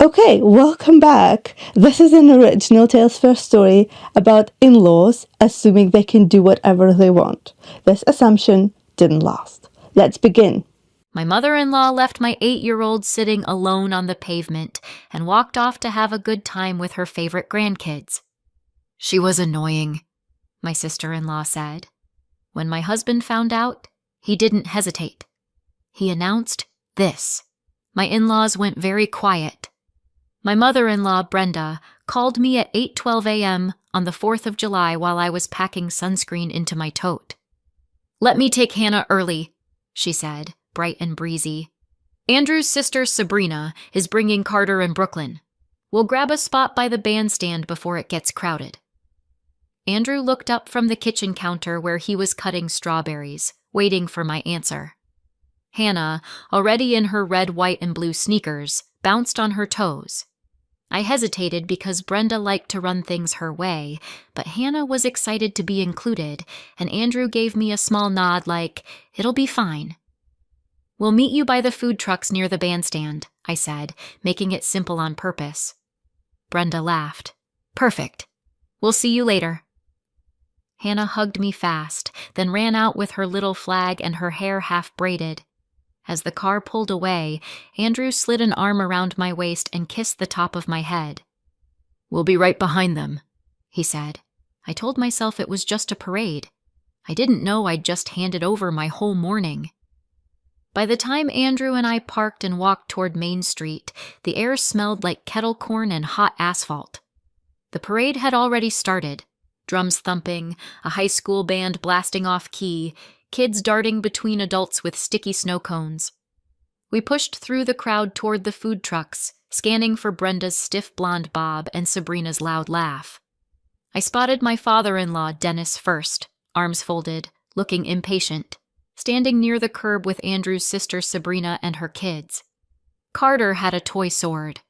Okay, welcome back. This is an original Tales First story about in-laws assuming they can do whatever they want. This assumption didn't last. Let's begin. My mother-in-law left my 8-year-old sitting alone on the pavement and walked off to have a good time with her favorite grandkids. She was annoying, my sister-in-law said. When my husband found out, he didn't hesitate. He announced this. My in-laws went very quiet. My mother-in-law, Brenda, called me at 8:12 a.m. on the 4th of July while I was packing sunscreen into my tote. "Let me take Hannah early," she said, bright and breezy. "Andrew's sister, Sabrina, is bringing Carter and Brooklyn. We'll grab a spot by the bandstand before it gets crowded." Andrew looked up from the kitchen counter where he was cutting strawberries, waiting for my answer. Hannah, already in her red, white, and blue sneakers, bounced on her toes. I hesitated because Brenda liked to run things her way, but Hannah was excited to be included, and Andrew gave me a small nod like, "It'll be fine." "We'll meet you by the food trucks near the bandstand," I said, making it simple on purpose. Brenda laughed. "Perfect. We'll see you later." Hannah hugged me fast, then ran out with her little flag and her hair half braided. As the car pulled away, Andrew slid an arm around my waist and kissed the top of my head. "We'll be right behind them," he said. I told myself it was just a parade. I didn't know I'd just handed over my whole morning. By the time Andrew and I parked and walked toward Main Street, the air smelled like kettle corn and hot asphalt. The parade had already started. Drums thumping, a high school band blasting off key, kids darting between adults with sticky snow cones. We pushed through the crowd toward the food trucks, scanning for Brenda's stiff blonde bob and Sabrina's loud laugh. I spotted my father-in-law, Dennis, first, arms folded, looking impatient, standing near the curb with Andrew's sister Sabrina and her kids. Carter had a toy sword.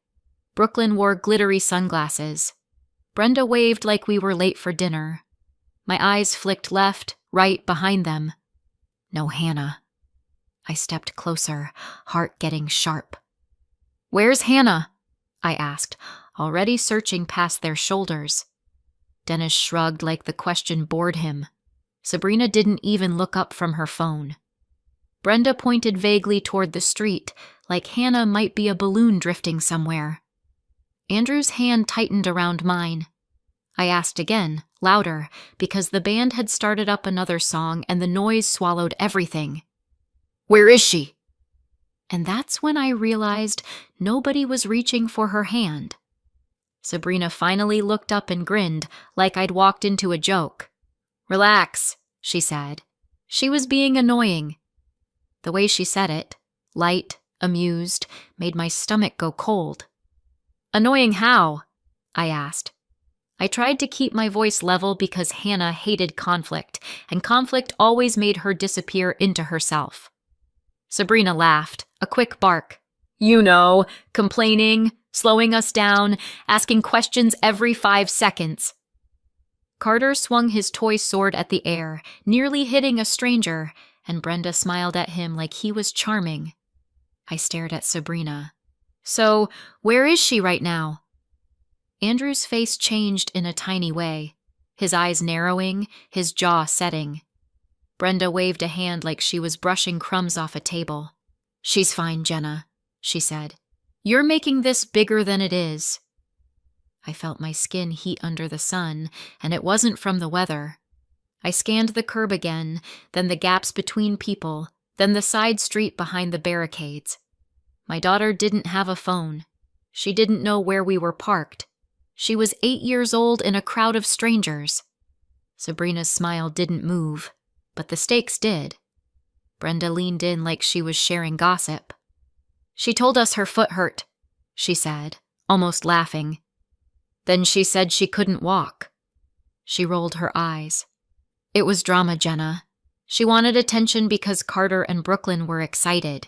Brooklyn wore glittery sunglasses. Brenda waved like we were late for dinner. My eyes flicked left, right, behind them. No Hannah. I stepped closer, heart getting sharp. "Where's Hannah?" I asked, already searching past their shoulders. Dennis shrugged like the question bored him. Sabrina didn't even look up from her phone. Brenda pointed vaguely toward the street, like Hannah might be a balloon drifting somewhere. Andrew's hand tightened around mine. I asked again, louder, because the band had started up another song and the noise swallowed everything. "Where is she?" And that's when I realized nobody was reaching for her hand. Sabrina finally looked up and grinned, like I'd walked into a joke. "Relax," she said. She was being annoying. The way she said it, light, amused, made my stomach go cold. "Annoying how?" I asked. I tried to keep my voice level because Hannah hated conflict, and conflict always made her disappear into herself. Sabrina laughed, a quick bark. "You know, complaining, slowing us down, asking questions every 5 seconds. Carter swung his toy sword at the air, nearly hitting a stranger, and Brenda smiled at him like he was charming. I stared at Sabrina. "So, where is she right now?" Andrew's face changed in a tiny way, his eyes narrowing, his jaw setting. Brenda waved a hand like she was brushing crumbs off a table. "She's fine, Jenna," she said. "You're making this bigger than it is." I felt my skin heat under the sun, and it wasn't from the weather. I scanned the curb again, then the gaps between people, then the side street behind the barricades. My daughter didn't have a phone. She didn't know where we were parked. She was 8 years old in a crowd of strangers. Sabrina's smile didn't move, but the stakes did. Brenda leaned in like she was sharing gossip. "She told us her foot hurt," she said, almost laughing. Then she said she couldn't walk. She rolled her eyes. "It was drama, Jenna. She wanted attention because Carter and Brooklyn were excited."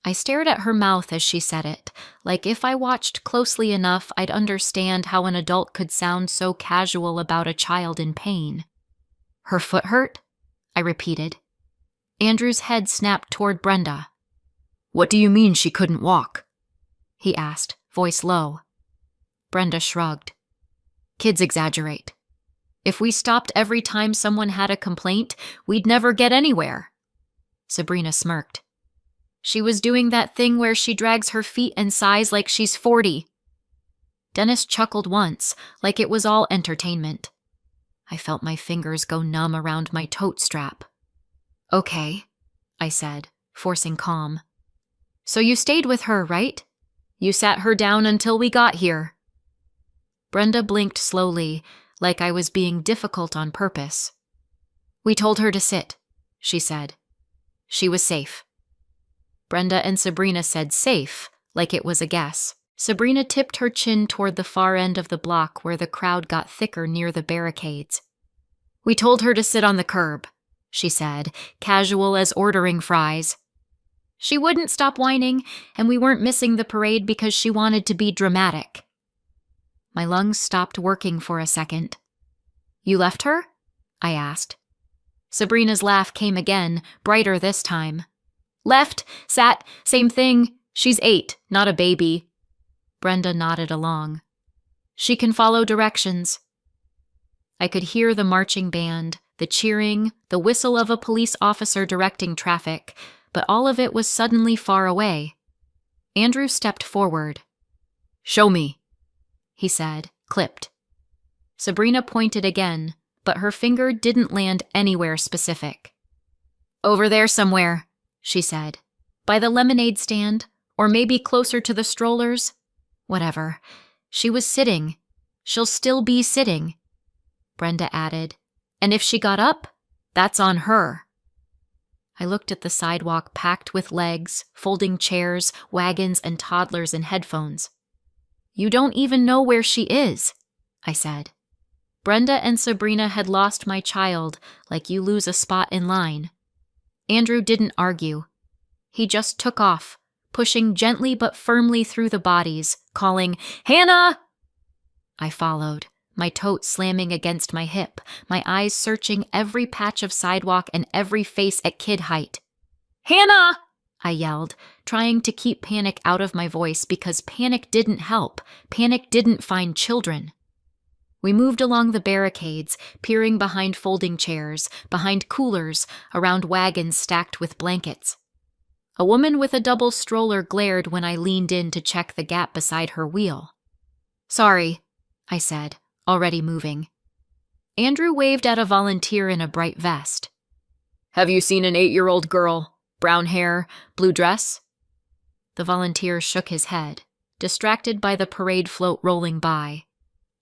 I stared at her mouth as she said it, like if I watched closely enough, I'd understand how an adult could sound so casual about a child in pain. "Her foot hurt?" I repeated. Andrew's head snapped toward Brenda. "What do you mean she couldn't walk?" he asked, voice low. Brenda shrugged. Kids exaggerate. If we stopped every time someone had a complaint, we'd never get anywhere. Sabrina smirked. She was doing that thing where she drags her feet and sighs like she's 40. Dennis chuckled once, like it was all entertainment. I felt my fingers go numb around my tote strap. Okay, I said, forcing calm. So you stayed with her, right? You sat her down until we got here. Brenda blinked slowly, like I was being difficult on purpose. We told her to sit, she said. She was safe. Brenda and Sabrina said safe, like it was a guess. Sabrina tipped her chin toward the far end of the block where the crowd got thicker near the barricades. We told her to sit on the curb, she said, casual as ordering fries. She wouldn't stop whining, and we weren't missing the parade because she wanted to be dramatic. My lungs stopped working for a second. You left her? I asked. Sabrina's laugh came again, brighter this time. Left, sat, same thing. She's 8, not a baby. Brenda nodded along. She can follow directions. I could hear the marching band, the cheering, the whistle of a police officer directing traffic, but all of it was suddenly far away. Andrew stepped forward. Show me, he said, clipped. Sabrina pointed again, but her finger didn't land anywhere specific. Over there somewhere, she said. By the lemonade stand, or maybe closer to the strollers. Whatever. She was sitting. She'll still be sitting. Brenda added, and if she got up, that's on her. I looked at the sidewalk packed with legs, folding chairs, wagons, and toddlers in headphones. You don't even know where she is, I said. Brenda and Sabrina had lost my child like you lose a spot in line. Andrew didn't argue. He just took off, pushing gently but firmly through the bodies, calling, Hannah! I followed, my tote slamming against my hip, my eyes searching every patch of sidewalk and every face at kid height. Hannah! I yelled, trying to keep panic out of my voice because panic didn't help. Panic didn't find children. We moved along the barricades, peering behind folding chairs, behind coolers, around wagons stacked with blankets. A woman with a double stroller glared when I leaned in to check the gap beside her wheel. Sorry, I said, already moving. Andrew waved at a volunteer in a bright vest. Have you seen an 8-year-old girl? Brown hair, blue dress? The volunteer shook his head, distracted by the parade float rolling by.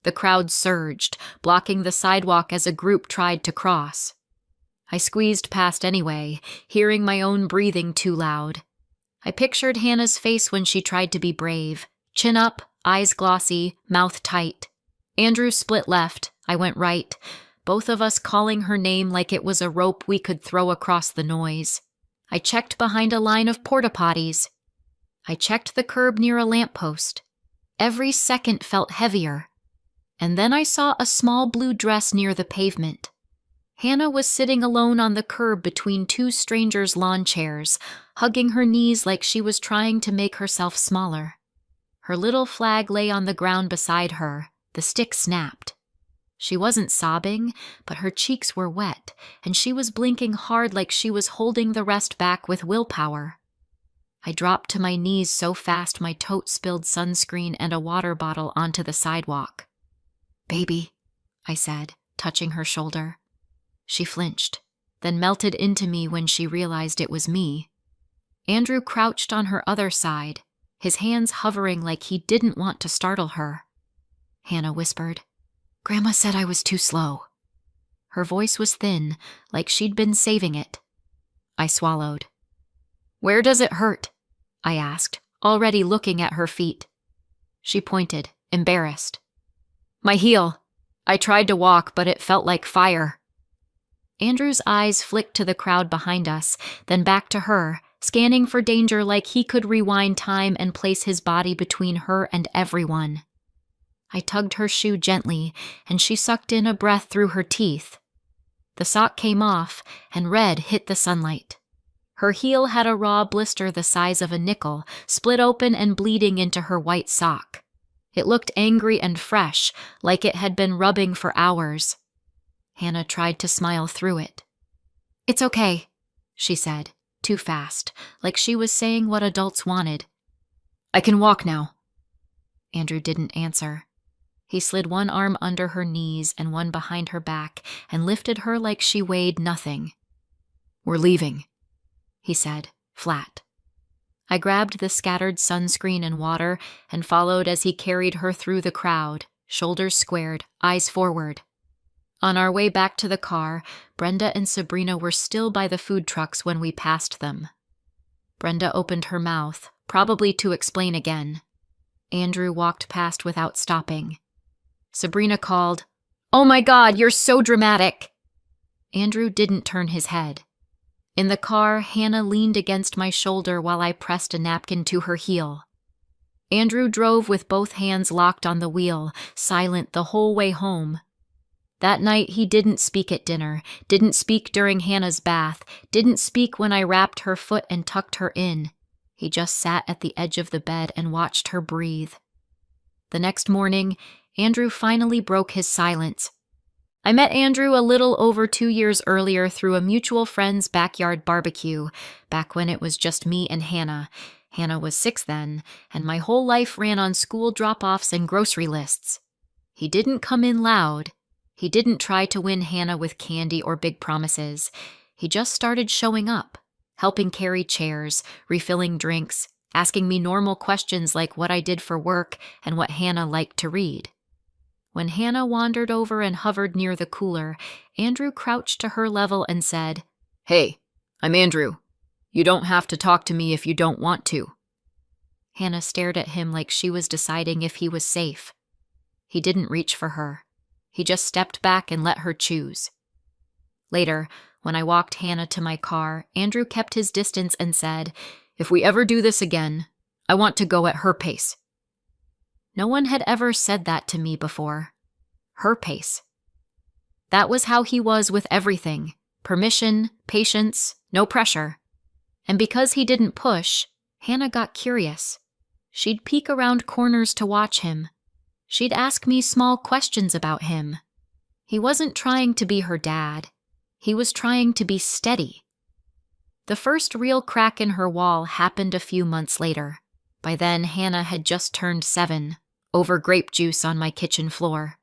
The crowd surged, blocking the sidewalk as a group tried to cross. I squeezed past anyway, hearing my own breathing too loud. I pictured Hannah's face when she tried to be brave, chin up, eyes glossy, mouth tight. Andrew split left, I went right, both of us calling her name like it was a rope we could throw across the noise. I checked behind a line of porta-potties. I checked the curb near a lamppost. Every second felt heavier. And then I saw a small blue dress near the pavement. Hannah was sitting alone on the curb between 2 strangers' lawn chairs, hugging her knees like she was trying to make herself smaller. Her little flag lay on the ground beside her. The stick snapped. She wasn't sobbing, but her cheeks were wet, and she was blinking hard like she was holding the rest back with willpower. I dropped to my knees so fast my tote spilled sunscreen and a water bottle onto the sidewalk. Baby, I said, touching her shoulder. She flinched, then melted into me when she realized it was me. Andrew crouched on her other side, his hands hovering like he didn't want to startle her. Hannah whispered, Grandma said I was too slow. Her voice was thin, like she'd been saving it. I swallowed. Where does it hurt? I asked, already looking at her feet. She pointed, embarrassed. My heel. I tried to walk, but it felt like fire. Andrew's eyes flicked to the crowd behind us, then back to her, scanning for danger like he could rewind time and place his body between her and everyone. I tugged her shoe gently, and she sucked in a breath through her teeth. The sock came off, and red hit the sunlight. Her heel had a raw blister the size of a nickel, split open and bleeding into her white sock. It looked angry and fresh, like it had been rubbing for hours. Hannah tried to smile through it. "It's okay," she said, too fast, like she was saying what adults wanted. "I can walk now." Andrew didn't answer. He slid one arm under her knees and one behind her back and lifted her like she weighed nothing. "We're leaving," he said, flat. I grabbed the scattered sunscreen and water and followed as he carried her through the crowd, shoulders squared, eyes forward. On our way back to the car, Brenda and Sabrina were still by the food trucks when we passed them. Brenda opened her mouth, probably to explain again. Andrew walked past without stopping. Sabrina called, "Oh my God, you're so dramatic!" Andrew didn't turn his head. In the car, Hannah leaned against my shoulder while I pressed a napkin to her heel. Andrew drove with both hands locked on the wheel, silent the whole way home. That night he didn't speak at dinner, didn't speak during Hannah's bath, didn't speak when I wrapped her foot and tucked her in. He just sat at the edge of the bed and watched her breathe. The next morning, Andrew finally broke his silence. I met Andrew a little over 2 years earlier through a mutual friend's backyard barbecue, back when it was just me and Hannah. Hannah was 6 then, and my whole life ran on school drop-offs and grocery lists. He didn't come in loud. He didn't try to win Hannah with candy or big promises. He just started showing up, helping carry chairs, refilling drinks, asking me normal questions like what I did for work and what Hannah liked to read. When Hannah wandered over and hovered near the cooler, Andrew crouched to her level and said, "Hey, I'm Andrew. You don't have to talk to me if you don't want to." Hannah stared at him like she was deciding if he was safe. He didn't reach for her. He just stepped back and let her choose. Later, when I walked Hannah to my car, Andrew kept his distance and said, "If we ever do this again, I want to go at her pace." No one had ever said that to me before. Her pace. That was how he was with everything. Permission, patience, no pressure. And because he didn't push, Hannah got curious. She'd peek around corners to watch him. She'd ask me small questions about him. He wasn't trying to be her dad. He was trying to be steady. The first real crack in her wall happened a few months later. By then, Hannah had just turned 7, over grape juice on my kitchen floor.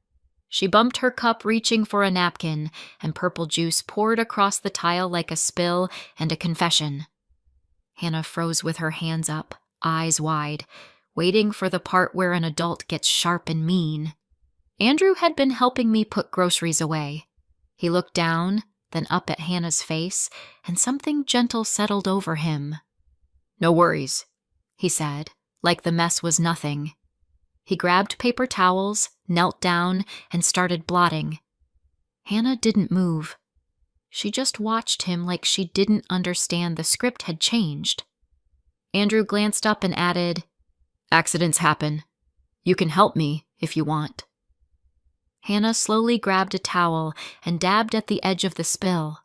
She bumped her cup reaching for a napkin, and purple juice poured across the tile like a spill and a confession. Hannah froze with her hands up, eyes wide, waiting for the part where an adult gets sharp and mean. Andrew had been helping me put groceries away. He looked down, then up at Hannah's face, and something gentle settled over him. "No worries," he said, like the mess was nothing. He grabbed paper towels, knelt down, and started blotting. Hannah didn't move. She just watched him like she didn't understand the script had changed. Andrew glanced up and added, "Accidents happen. You can help me if you want." Hannah slowly grabbed a towel and dabbed at the edge of the spill.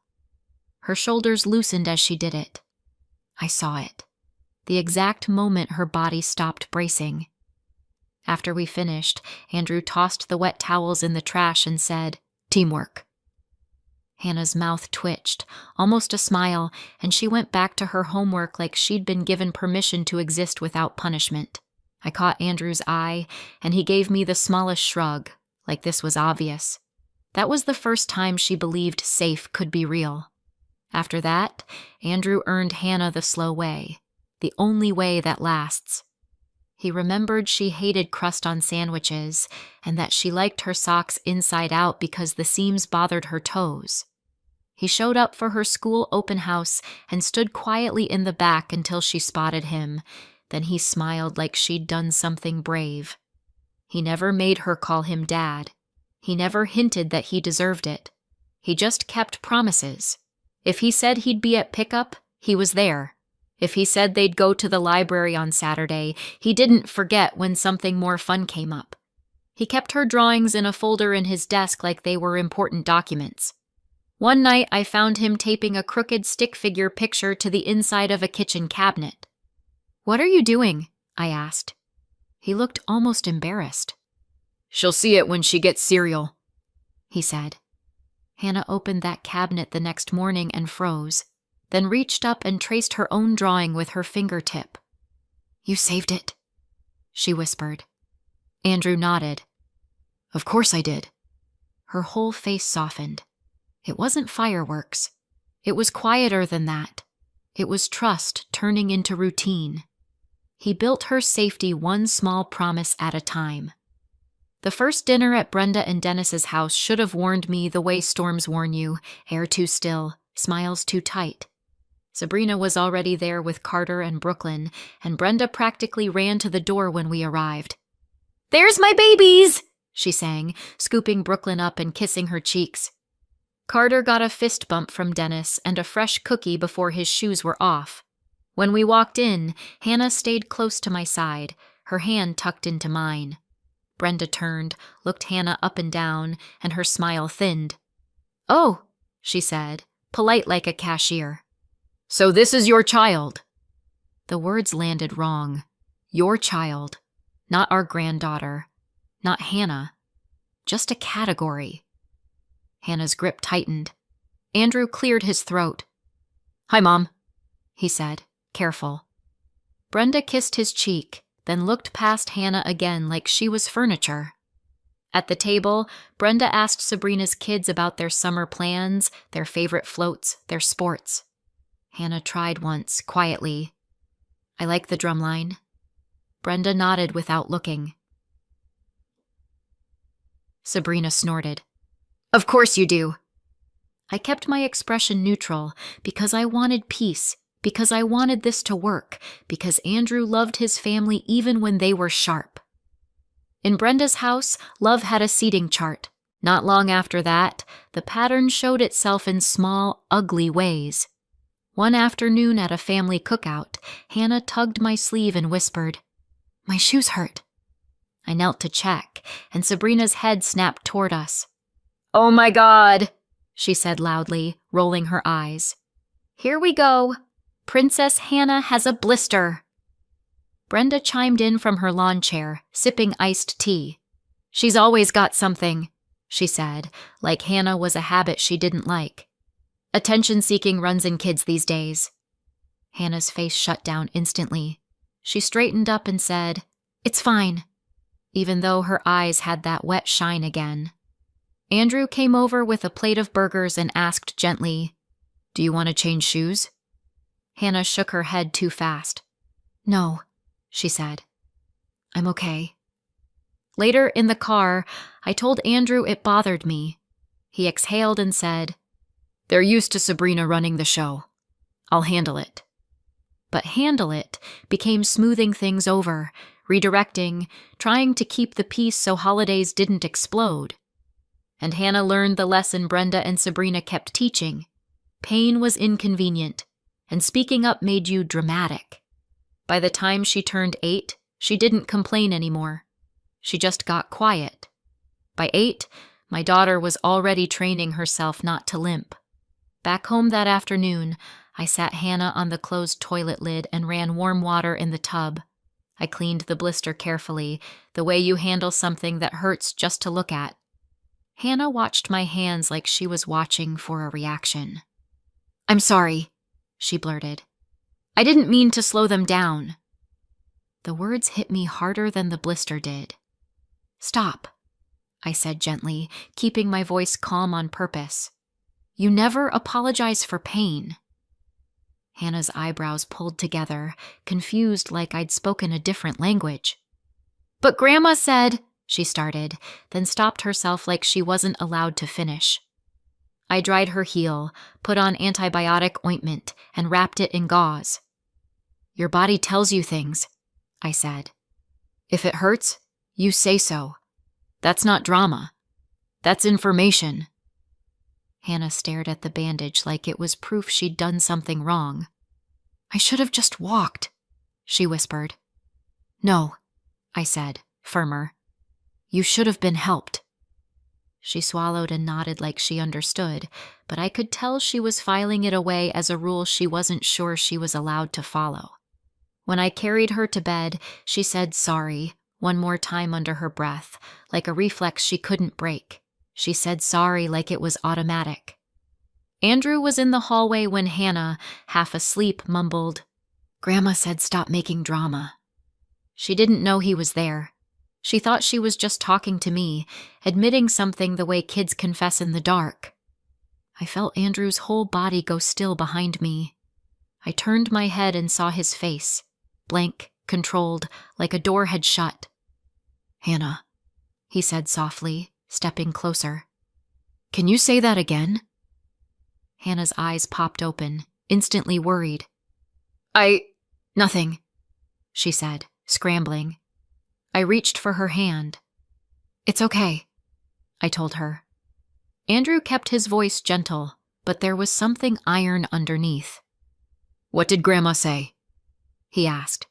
Her shoulders loosened as she did it. I saw it, the exact moment her body stopped bracing. After we finished, Andrew tossed the wet towels in the trash and said, "Teamwork." Hannah's mouth twitched, almost a smile, and she went back to her homework like she'd been given permission to exist without punishment. I caught Andrew's eye, and he gave me the smallest shrug, like this was obvious. That was the first time she believed safe could be real. After that, Andrew earned Hannah the slow way, the only way that lasts. He remembered she hated crust on sandwiches, and that she liked her socks inside out because the seams bothered her toes. He showed up for her school open house and stood quietly in the back until she spotted him. Then he smiled like she'd done something brave. He never made her call him Dad. He never hinted that he deserved it. He just kept promises. If he said he'd be at pickup, he was there. If he said they'd go to the library on Saturday, he didn't forget when something more fun came up. He kept her drawings in a folder in his desk like they were important documents. One night I found him taping a crooked stick figure picture to the inside of a kitchen cabinet. "What are you doing?" I asked. He looked almost embarrassed. "She'll see it when she gets cereal," he said. Hannah opened that cabinet the next morning and froze, then reached up and traced her own drawing with her fingertip. "You saved it," she whispered. Andrew nodded. "Of course I did." Her whole face softened. It wasn't fireworks. It was quieter than that. It was trust turning into routine. He built her safety one small promise at a time. The first dinner at Brenda and Dennis's house should have warned me the way storms warn you: air too still, smiles too tight. Sabrina was already there with Carter and Brooklyn, and Brenda practically ran to the door when we arrived. "There's my babies!" she sang, scooping Brooklyn up and kissing her cheeks. Carter got a fist bump from Dennis and a fresh cookie before his shoes were off. When we walked in, Hannah stayed close to my side, her hand tucked into mine. Brenda turned, looked Hannah up and down, and her smile thinned. "Oh," she said, polite like a cashier. "So this is your child." The words landed wrong. Your child, not our granddaughter, not Hannah, just a category. Hannah's grip tightened. Andrew cleared his throat. "Hi, Mom," he said, careful. Brenda kissed his cheek, then looked past Hannah again like she was furniture. At the table, Brenda asked Sabrina's kids about their summer plans, their favorite floats, their sports. Hannah tried once, quietly. "I like the drumline." Brenda nodded without looking. Sabrina snorted. "Of course you do." I kept my expression neutral because I wanted peace, because I wanted this to work, because Andrew loved his family even when they were sharp. In Brenda's house, love had a seating chart. Not long after that, the pattern showed itself in small, ugly ways. One afternoon at a family cookout, Hannah tugged my sleeve and whispered, "My shoes hurt." I knelt to check, and Sabrina's head snapped toward us. "Oh my God," she said loudly, rolling her eyes. "Here we go. Princess Hannah has a blister." Brenda chimed in from her lawn chair, sipping iced tea. "She's always got something," she said, like Hannah was a habit she didn't like. "Attention-seeking runs in kids these days." Hannah's face shut down instantly. She straightened up and said, "It's fine," even though her eyes had that wet shine again. Andrew came over with a plate of burgers and asked gently, "Do you want to change shoes?" Hannah shook her head too fast. "No," she said. "I'm okay." Later in the car, I told Andrew it bothered me. He exhaled and said, "They're used to Sabrina running the show. I'll handle it." But handle it became smoothing things over, redirecting, trying to keep the peace so holidays didn't explode. And Hannah learned the lesson Brenda and Sabrina kept teaching. Pain was inconvenient, and speaking up made you dramatic. By the time she turned 8, she didn't complain anymore. She just got quiet. By 8, my daughter was already training herself not to limp. Back home that afternoon, I sat Hannah on the closed toilet lid and ran warm water in the tub. I cleaned the blister carefully, the way you handle something that hurts just to look at. Hannah watched my hands like she was watching for a reaction. "I'm sorry," she blurted. "I didn't mean to slow them down." The words hit me harder than the blister did. "Stop," I said gently, keeping my voice calm on purpose. "You never apologize for pain." Hannah's eyebrows pulled together, confused like I'd spoken a different language. "But Grandma said," she started, then stopped herself like she wasn't allowed to finish. I dried her heel, put on antibiotic ointment, and wrapped it in gauze. "Your body tells you things," I said. "If it hurts, you say so. That's not drama. That's information." Hannah stared at the bandage like it was proof she'd done something wrong. "I should have just walked," she whispered. "No," I said, firmer. "You should have been helped." She swallowed and nodded like she understood, but I could tell she was filing it away as a rule she wasn't sure she was allowed to follow. When I carried her to bed, she said sorry one more time under her breath, like a reflex she couldn't break. She said sorry like it was automatic. Andrew was in the hallway when Hannah, half asleep, mumbled, "Grandma said stop making drama." She didn't know he was there. She thought she was just talking to me, admitting something the way kids confess in the dark. I felt Andrew's whole body go still behind me. I turned my head and saw his face, blank, controlled, like a door had shut. "Hannah," he said softly, stepping closer. "Can you say that again?" Hannah's eyes popped open, instantly worried. Nothing," she said, scrambling. I reached for her hand. "It's okay," I told her. Andrew kept his voice gentle, but there was something iron underneath. "What did Grandma say?" he asked.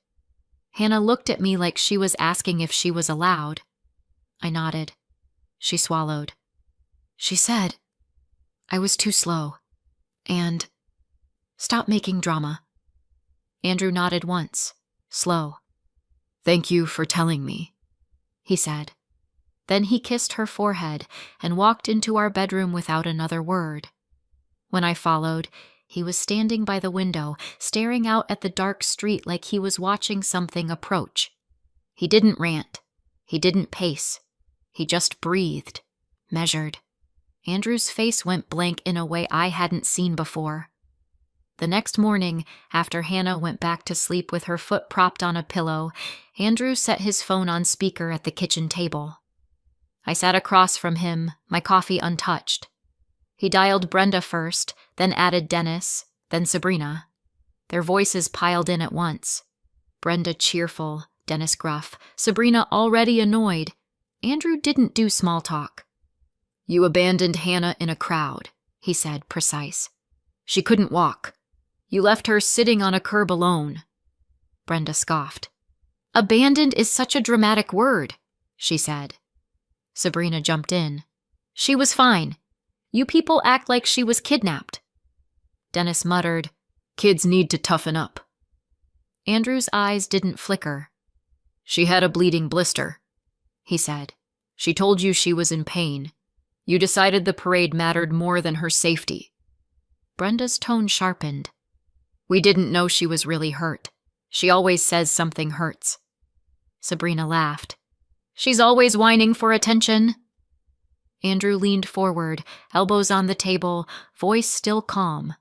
Hannah looked at me like she was asking if she was allowed. I nodded. She swallowed. "She said I was too slow, and stop making drama." Andrew nodded once, slow. "Thank you for telling me," he said. Then he kissed her forehead and walked into our bedroom without another word. When I followed, he was standing by the window, staring out at the dark street like he was watching something approach. He didn't rant. He didn't pace. He just breathed, measured. Andrew's face went blank in a way I hadn't seen before. The next morning, after Hannah went back to sleep with her foot propped on a pillow, Andrew set his phone on speaker at the kitchen table. I sat across from him, my coffee untouched. He dialed Brenda first, then added Dennis, then Sabrina. Their voices piled in at once. Brenda cheerful, Dennis gruff, Sabrina already annoyed. Andrew didn't do small talk. "You abandoned Hannah in a crowd," he said, precise. "She couldn't walk. You left her sitting on a curb alone." Brenda scoffed. "Abandoned is such a dramatic word," she said. Sabrina jumped in. "She was fine. You people act like she was kidnapped." Dennis muttered, "Kids need to toughen up." Andrew's eyes didn't flicker. "She had a bleeding blister," he said. "She told you she was in pain. You decided the parade mattered more than her safety." Brenda's tone sharpened. "We didn't know she was really hurt. She always says something hurts." Sabrina laughed. "She's always whining for attention." Andrew leaned forward, elbows on the table, voice still calm.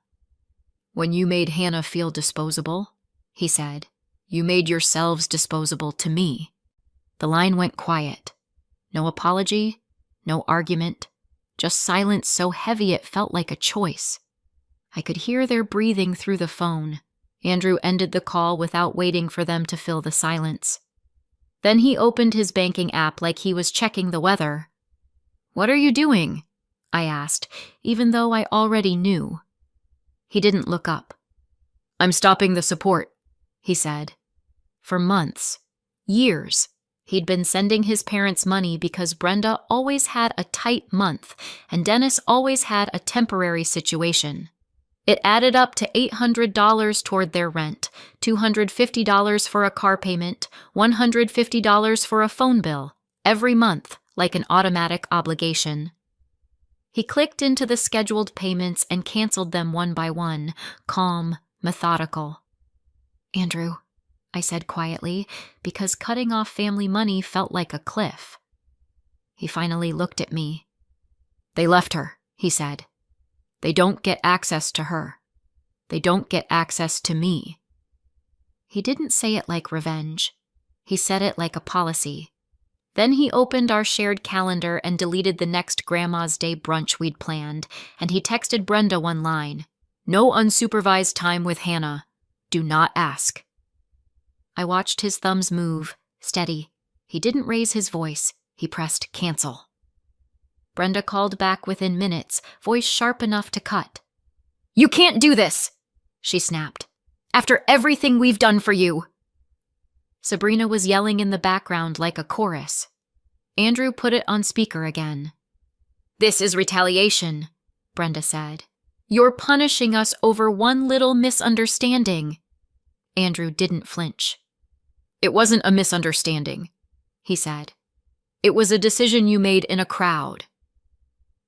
"When you made Hannah feel disposable," he said, "you made yourselves disposable to me." The line went quiet. No apology, no argument, just silence so heavy it felt like a choice. I could hear their breathing through the phone. Andrew ended the call without waiting for them to fill the silence. Then he opened his banking app like he was checking the weather. "What are you doing?" I asked, even though I already knew. He didn't look up. "I'm stopping the support," he said. For months, years, he'd been sending his parents money because Brenda always had a tight month and Dennis always had a temporary situation. It added up to $800 toward their rent, $250 for a car payment, $150 for a phone bill, every month, like an automatic obligation. He clicked into the scheduled payments and canceled them one by one, calm, methodical. "Andrew," I said quietly, because cutting off family money felt like a cliff. He finally looked at me. "They left her," he said. "They don't get access to her. They don't get access to me." He didn't say it like revenge. He said it like a policy. Then he opened our shared calendar and deleted the next Grandma's Day brunch we'd planned, and he texted Brenda one line. "No unsupervised time with Hannah. Do not ask." I watched his thumbs move, steady. He didn't raise his voice. He pressed cancel. Brenda called back within minutes, voice sharp enough to cut. "You can't do this," she snapped. "After everything we've done for you." Sabrina was yelling in the background like a chorus. Andrew put it on speaker again. "This is retaliation," Brenda said. "You're punishing us over one little misunderstanding." Andrew didn't flinch. "It wasn't a misunderstanding," he said. "It was a decision you made in a crowd."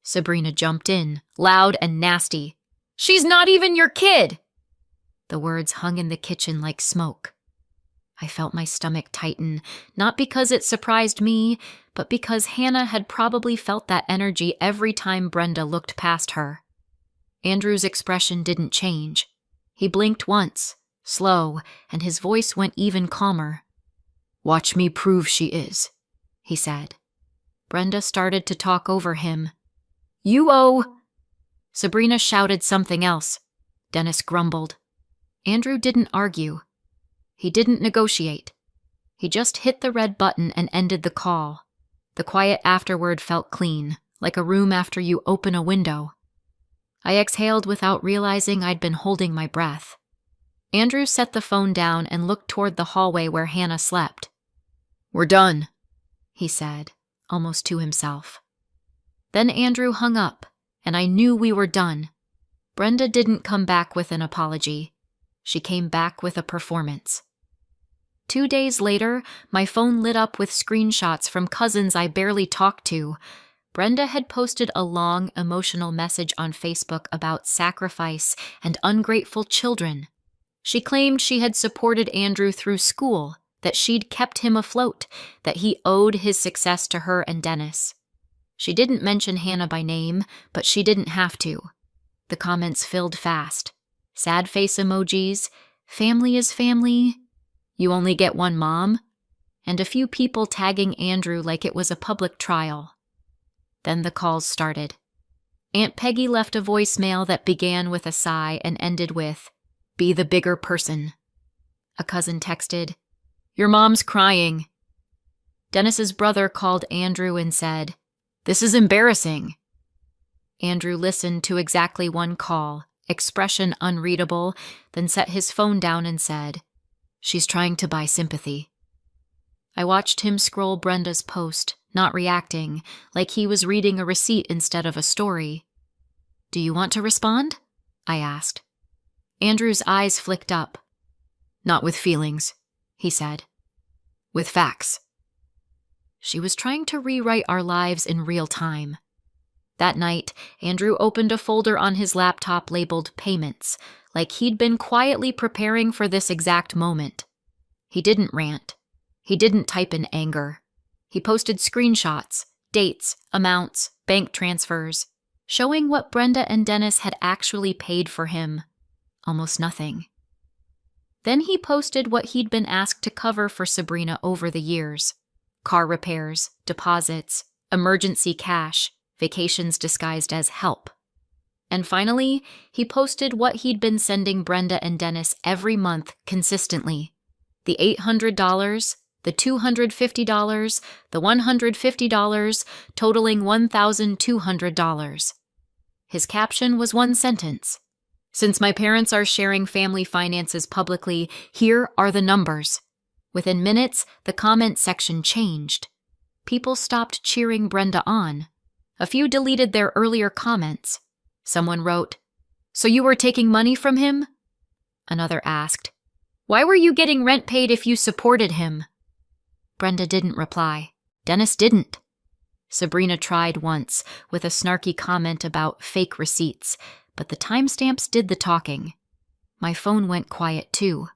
Sabrina jumped in, loud and nasty. "She's not even your kid!" The words hung in the kitchen like smoke. I felt my stomach tighten, not because it surprised me, but because Hannah had probably felt that energy every time Brenda looked past her. Andrew's expression didn't change. He blinked once, slow, and his voice went even calmer. "Watch me prove she is," he said. Brenda started to talk over him. "You owe—" Sabrina shouted something else. Dennis grumbled. Andrew didn't argue. He didn't negotiate. He just hit the red button and ended the call. The quiet afterward felt clean, like a room after you open a window. I exhaled without realizing I'd been holding my breath. Andrew set the phone down and looked toward the hallway where Hannah slept. "We're done," he said, almost to himself. Then Andrew hung up, and I knew we were done. Brenda didn't come back with an apology. She came back with a performance. 2 days later, my phone lit up with screenshots from cousins I barely talked to. Brenda had posted a long, emotional message on Facebook about sacrifice and ungrateful children. She claimed she had supported Andrew through school, that she'd kept him afloat, that he owed his success to her and Dennis. She didn't mention Hannah by name, but she didn't have to. The comments filled fast. Sad face emojis, family is family, you only get one mom, and a few people tagging Andrew like it was a public trial. Then the calls started. Aunt Peggy left a voicemail that began with a sigh and ended with, "Be the bigger person." A cousin texted, "Your mom's crying." Dennis's brother called Andrew and said, "This is embarrassing." Andrew listened to exactly one call, expression unreadable, then set his phone down and said, "She's trying to buy sympathy." I watched him scroll Brenda's post, not reacting, like he was reading a receipt instead of a story. "Do you want to respond?" I asked. Andrew's eyes flicked up. "Not with feelings," he said. "With facts." She was trying to rewrite our lives in real time. That night, Andrew opened a folder on his laptop labeled Payments, like he'd been quietly preparing for this exact moment. He didn't rant. He didn't type in anger. He posted screenshots, dates, amounts, bank transfers, showing what Brenda and Dennis had actually paid for him. Almost nothing. Then he posted what he'd been asked to cover for Sabrina over the years. Car repairs, deposits, emergency cash, vacations disguised as help. And finally, he posted what he'd been sending Brenda and Dennis every month consistently. The $800, the $250, the $150, totaling $1,200. His caption was one sentence. "Since my parents are sharing family finances publicly, here are the numbers." Within minutes, the comment section changed. People stopped cheering Brenda on. A few deleted their earlier comments. Someone wrote, "So you were taking money from him?" Another asked, "Why were you getting rent paid if you supported him?" Brenda didn't reply. Dennis didn't. Sabrina tried once, with a snarky comment about fake receipts, but the timestamps did the talking. My phone went quiet too.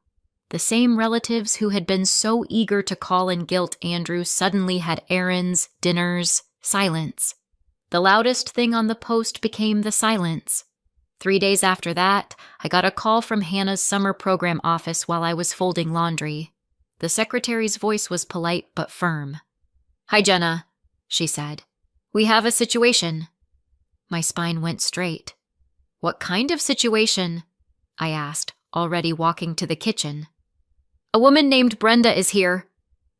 The same relatives who had been so eager to call and guilt Andrew suddenly had errands, dinners, silence. The loudest thing on the post became the silence. 3 days after that, I got a call from Hannah's summer program office while I was folding laundry. The secretary's voice was polite but firm. "Hi, Jenna," she said. "We have a situation." My spine went straight. "What kind of situation?" I asked, already walking to the kitchen. "A woman named Brenda is here,"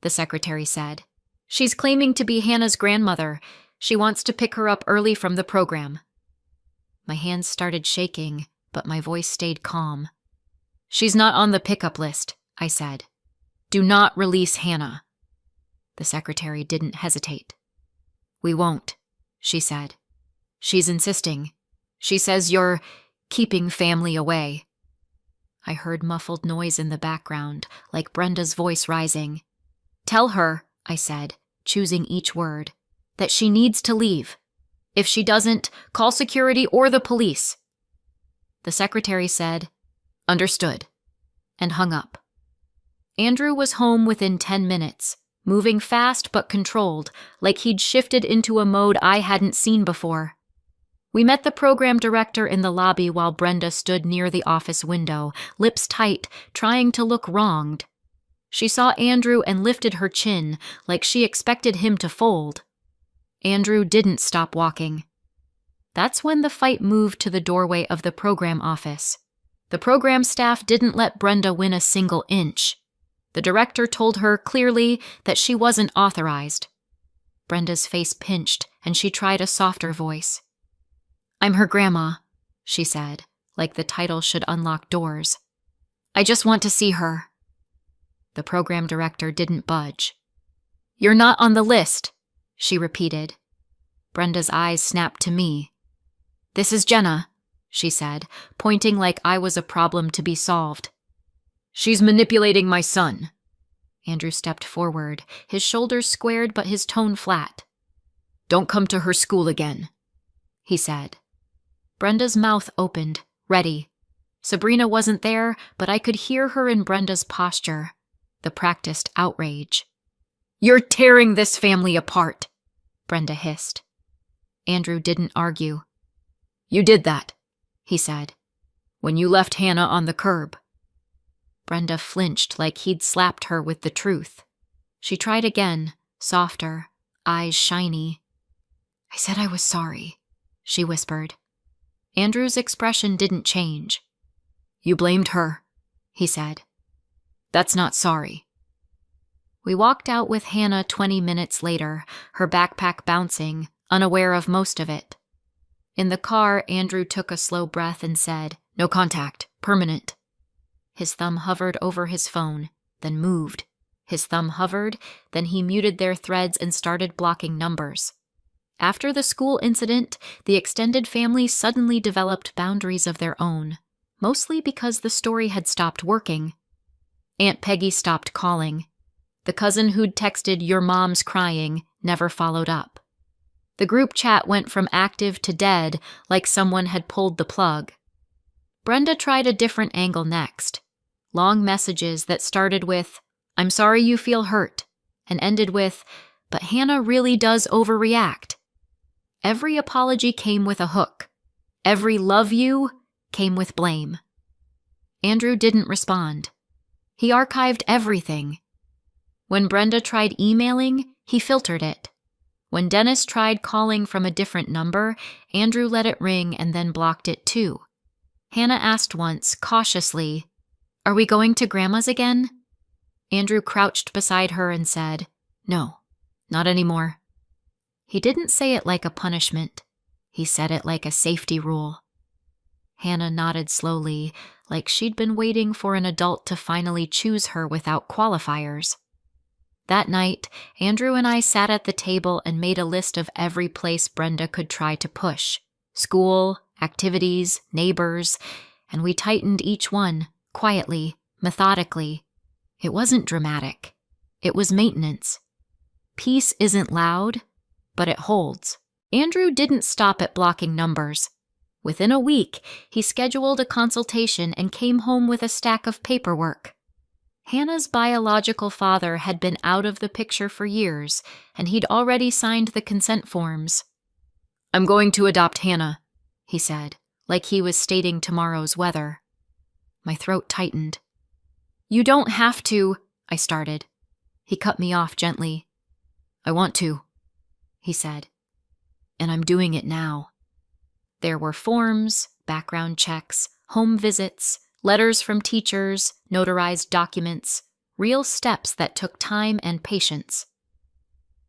the secretary said. "She's claiming to be Hannah's grandmother. She wants to pick her up early from the program." My hands started shaking, but my voice stayed calm. "She's not on the pickup list," I said. "Do not release Hannah." The secretary didn't hesitate. "We won't," she said. She's insisting. She says you're keeping family away. I heard muffled noise in the background, like Brenda's voice rising. Tell her, I said, choosing each word, that she needs to leave. If she doesn't, call security or the police. The secretary said, understood, and hung up. Andrew was home within 10 minutes, moving fast but controlled, like he'd shifted into a mode I hadn't seen before. We met the program director in the lobby while Brenda stood near the office window, lips tight, trying to look wronged. She saw Andrew and lifted her chin, like she expected him to fold. Andrew didn't stop walking. That's when the fight moved to the doorway of the program office. The program staff didn't let Brenda win a single inch. The director told her clearly that she wasn't authorized. Brenda's face pinched, and she tried a softer voice. I'm her grandma, she said, like the title should unlock doors. I just want to see her. The program director didn't budge. You're not on the list, she repeated. Brenda's eyes snapped to me. This is Jenna, she said, pointing like I was a problem to be solved. She's manipulating my son. Andrew stepped forward, his shoulders squared but his tone flat. Don't come to her school again, he said. Brenda's mouth opened, ready. Sabrina wasn't there, but I could hear her in Brenda's posture, the practiced outrage. You're tearing this family apart, Brenda hissed. Andrew didn't argue. You did that, he said, when you left Hannah on the curb. Brenda flinched like he'd slapped her with the truth. She tried again, softer, eyes shiny. I said I was sorry, she whispered. Andrew's expression didn't change. You blamed her, he said. That's not sorry. We walked out with Hannah 20 minutes later, her backpack bouncing, unaware of most of it. In the car, Andrew took a slow breath and said, No contact, permanent. His thumb hovered over his phone, then moved. His thumb hovered, then he muted their threads and started blocking numbers. After the school incident, the extended family suddenly developed boundaries of their own, mostly because the story had stopped working. Aunt Peggy stopped calling. The cousin who'd texted "Your mom's crying" never followed up. The group chat went from active to dead, like someone had pulled the plug. Brenda tried a different angle next. Long messages that started with, I'm sorry you feel hurt, and ended with, but Hannah really does overreact. Every apology came with a hook. Every love you came with blame. Andrew didn't respond. He archived everything. When Brenda tried emailing, he filtered it. When Dennis tried calling from a different number, Andrew let it ring and then blocked it too. Hannah asked once, cautiously, Are we going to Grandma's again? Andrew crouched beside her and said, No, not anymore. He didn't say it like a punishment. He said it like a safety rule. Hannah nodded slowly, like she'd been waiting for an adult to finally choose her without qualifiers. That night, Andrew and I sat at the table and made a list of every place Brenda could try to push. School, activities, neighbors, and we tightened each one, quietly, methodically. It wasn't dramatic. It was maintenance. Peace isn't loud, but it holds. Andrew didn't stop at blocking numbers. Within a week, he scheduled a consultation and came home with a stack of paperwork. Hannah's biological father had been out of the picture for years, and he'd already signed the consent forms. I'm going to adopt Hannah, he said, like he was stating tomorrow's weather. My throat tightened. You don't have to, I started. He cut me off gently. I want to, he said, and I'm doing it now. There were forms, background checks, home visits, letters from teachers, notarized documents, real steps that took time and patience.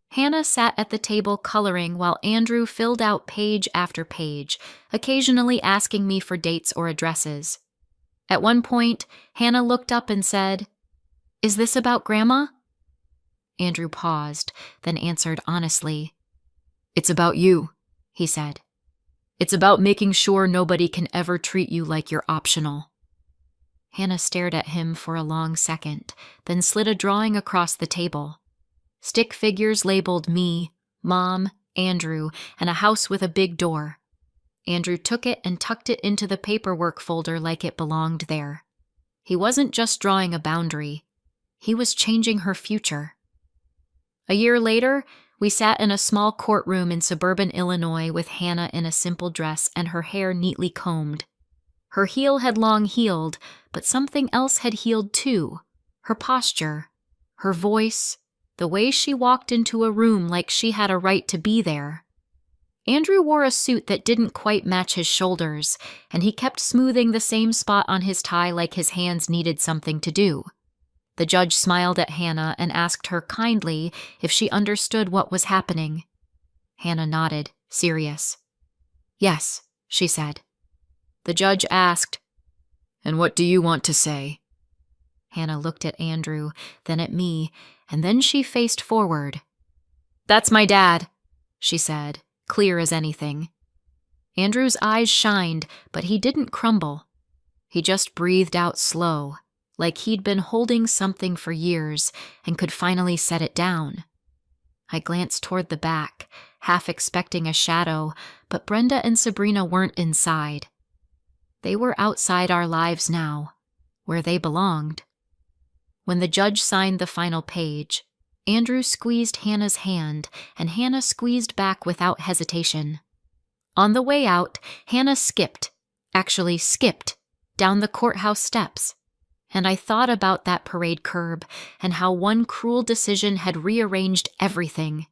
Hannah sat at the table coloring while Andrew filled out page after page, occasionally asking me for dates or addresses. At one point, Hannah looked up and said, Is this about Grandma? Andrew paused, then answered honestly. It's about you, he said. It's about making sure nobody can ever treat you like you're optional. Hannah stared at him for a long second, then slid a drawing across the table. Stick figures labeled me, Mom, Andrew, and a house with a big door. Andrew took it and tucked it into the paperwork folder like it belonged there. He wasn't just drawing a boundary. He was changing her future. A year later, we sat in a small courtroom in suburban Illinois with Hannah in a simple dress and her hair neatly combed. Her heel had long healed, but something else had healed too. Her posture, her voice, the way she walked into a room like she had a right to be there. Andrew wore a suit that didn't quite match his shoulders, and he kept smoothing the same spot on his tie like his hands needed something to do. The judge smiled at Hannah and asked her kindly if she understood what was happening. Hannah nodded, serious. "Yes," she said. The judge asked, "And what do you want to say?" Hannah looked at Andrew, then at me, and then she faced forward. "That's my dad," she said, clear as anything. Andrew's eyes shined, but he didn't crumble. He just breathed out slow, like he'd been holding something for years and could finally set it down. I glanced toward the back, half expecting a shadow, but Brenda and Sabrina weren't inside. They were outside our lives now, where they belonged. When the judge signed the final page, Andrew squeezed Hannah's hand, and Hannah squeezed back without hesitation. On the way out, Hannah skipped, down the courthouse steps. And I thought about that parade curb and how one cruel decision had rearranged everything.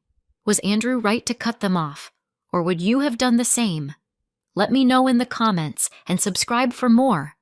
Was Andrew right to cut them off, or would you have done the same? Let me know in the comments and subscribe for more.